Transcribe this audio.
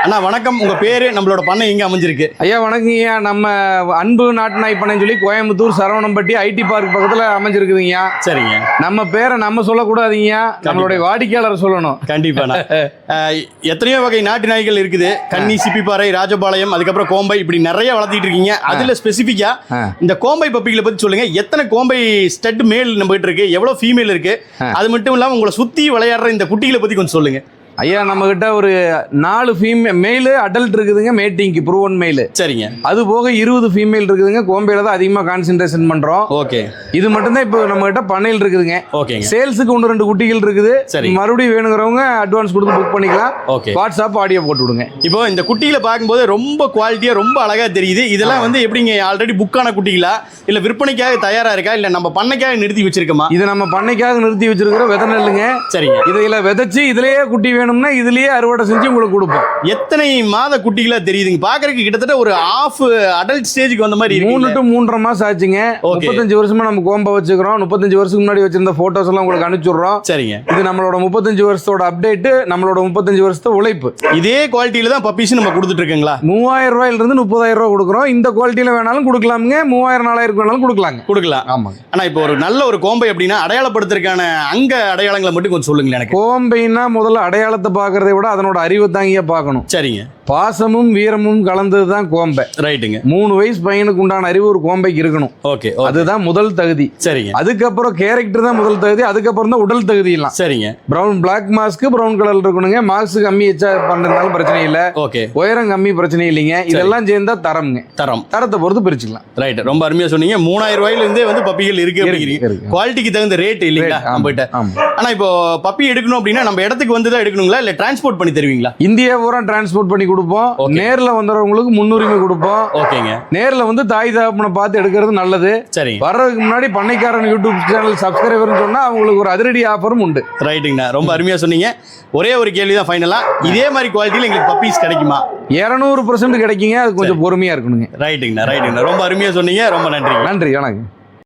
அண்ணா வணக்கம். உங்க பேரு, நம்மளோட பண்ணை எங்க அமைஞ்சிருக்கு? ஐயா வணக்கங்கய்யா. நம்ம அன்பு நாட்டு நாய் பண்ணைன்னு சொல்லி கோயம்புத்தூர் சரவணம்பட்டி ஐடி பார்க் பக்கத்துல அமைஞ்சிருக்குதுங்கய்யா. சரிங்க. நம்ம பேரை நம்ம சொல்லக்கூடாதுங்கய்யா, நம்மளுடைய வாடிக்கையாளர் சொல்லணும். கண்டிப்பா. எத்தனையோ வகை நாட்டு நாய்கள் இருக்குது. கன்னி, சிப்பிப்பாறை, ராஜபாளையம், அதுக்கப்புறம் கோம்பை, இப்படி நிறைய வளர்த்திட்டு இருக்கீங்க. அதுல ஸ்பெசிபிக்கா இந்த கோம்பை பப்பிகளை பத்தி சொல்லுங்க. எத்தனை கோம்பை ஸ்டட் மேல் நம்ம கிட்ட இருக்கு, எவ்வளவு ஃபீமேல் இருக்கு, அது மட்டும் இல்லாம உங்களை சுத்தி விளையாடுற இந்த குட்டிகளை பத்தி கொஞ்சம் சொல்லுங்க. ஐயா நம்ம கிட்ட ஒரு 4 மேலு அடல்ட் இருக்குதுங்க, மேட்டிங்க்கு ப்ரூவன் மேலு. சரிங்க. அது போக 20 ஃபீமேல் இருக்குதுங்க. கோம்பையில தான் அதிகமாக கான்சென்ட்ரேஷன் பண்றோம். ஓகே. இது மட்டும் தான் இப்போ நம்ம கிட்ட பண்ணையில் இருக்குதுங்க. ஓகேங்க. சேல்ஸுக்கு 1-2 குட்டிகள் இருக்குது. சரி. மறுபடியும் வேணுங்கிறவங்க அட்வான்ஸ் கொடுத்து புக் பண்ணிக்கலாம். ஓகே. வாட்ஸ்அப் ஆடியோ போட்டு விடுங்க. இப்போ இந்த குட்டிகளை பார்க்கும்போது ரொம்ப குவாலிட்டியா ரொம்ப அழகா தெரியுது. இதெல்லாம் வந்து எப்படிங்க, ஆல்ரெடி புக்கான குட்டிகளா இல்ல விற்பனைக்காக தயாரா இருக்கா இல்ல நம்ம பண்ணைக்காக நிறுத்தி வச்சிருக்கோமா? இது நம்ம பண்ணைக்காக நிறுத்தி வச்சிருக்கிற விதை நெல்லுங்க. சரிங்க. இதில் விதைச்சு இதுலயே குட்டி வேணும்னா இதுலயே அறுவடை செஞ்சு உங்களுக்கு கொடுப்போம். எத்தனை மாத குட்டிகளா தெரியுதுங்க? பாக்குறதுக்கு கிட்டத்தட்ட ஒரு ஆஃப் அடல்ட் ஸ்டேஜுக்கு வந்த மாதிரி 3 to 3.5 மாசம் ஆச்சுங்க. 35 வருஷமா நம்ம கோம்பை வச்சுக்கிறோம். 35 வருஷத்துக்கு முன்னாடி வச்சிருந்த போட்டோஸ் எல்லாம் உங்களுக்கு அனுப்பிச்சுடுறோம். சரிங்க. இது நம்மளோட 35 வருஷத்தோட அப்டேட், நம்மளோட 35 வருஷத்தோட உழைப்பு. இதே குவாலிட்டியில தான் பப்பீஸ் நம்ம கொடுத்துட்டு இருக்கீங்களா? 3000 ரூபாயிலிருந்து 30,000 ரூபாய் கொடுக்குறோம். இந்த குவாலிட்டியில வேணாலும் கொடுக்கலாமுங்க. 3000-4000 வேணாலும் கொடுக்கலாம். ஆமாங்க. ஆனா இப்போ ஒரு நல்ல ஒரு கோம்பை அப்படின்னா அடையாளப்படுத்துறதுக்கான அங்க அடையாளங்களை மட்டும் கொஞ்சம் சொல்லுங்களேன் எனக்கு. கோம்பைன்னா முதல்ல அடையாளத்தை பார்க்கறதை விட அதனோட அறிவை தாங்கிய பார்க்கணும். சரிங்க. பாசமும் வீரமும் கலந்தது தான் கோம்பை. ரைட்டுங்க. 3 வயசு பையனுக்கு உண்டான அறிவு ஒரு கோம்பைக்கு இருக்கணும். ஓகே. அதுதான் முதல் தகுதி. சரிங்க. அதுக்கப்புறம் கேரக்டர் தான் முதல் தகுதி. அதுக்கப்புறம் தான் உடல் தகுதி எல்லாம். சரிங்க. Brown black mask brown colour இருக்கணுங்க. மாஸ்க் கம்மி எச்சா பண்றதுனால பிரச்சனை இல்ல. ஓகே. உயரம் கம்மி பிரச்சனை இல்லைங்க. இதெல்லாம் சேர்ந்தா தரம்ங்க. தரத்தை பொறுத்து பிரிச்சுக்கலாம். ரைட். ரொம்ப அருமையா சொன்னீங்க. 3000 ரூபாயில இருந்தே வந்து பப்பிகள் இருக்கு. குவாலிட்டிக்கு தகுந்த ரேட் இல்லைங்களா நம்மகிட்ட? ஆனா இப்போ பப்பி எடுக்கணும் அப்படின்னா நம்ம இடத்துக்கு வந்து தான் எடுக்கணுங்களா இல்ல டிரான்ஸ்போர்ட் பண்ணி தருவீங்களா? இந்தியா பூரா டிரான்ஸ்போர்ட் பண்ணி கொடுப்போம். நேர்ல வந்தவங்களுக்கு முன்னுரிமை கொடுப்போம். ஓகேங்க. நேர்ல வந்து தாய் தகப்பனை பார்த்து எடுக்கிறது நல்லது. சரி. வர்றதுக்கு முன்னாடி பண்ணைக்காரன் யூடியூப் சேனல் சப்ஸ்கிரைபர் சொன்னா அவங்களுக்கு ஒரு அதிரடி ஆஃபரும் உண்டு. ரைட்டுங்கண்ணா. ரொம்ப அருமையா சொன்னீங்க. ஒரே ஒரு கேள்வி தான் ஃபைனலா, இதே மாதிரி குவாலிட்டியில எங்களுக்கு பப்பீஸ் கிடைக்குமா? 200% கிடைக்குங்க. அது கொஞ்சம் பொறுமையா இருக்கணுங்க. ரைட்டுங்கண்ணா. ரொம்ப அருமையா சொன்னீங்க. ரொம்ப நன்றி. நன்றி. வணக்கம்.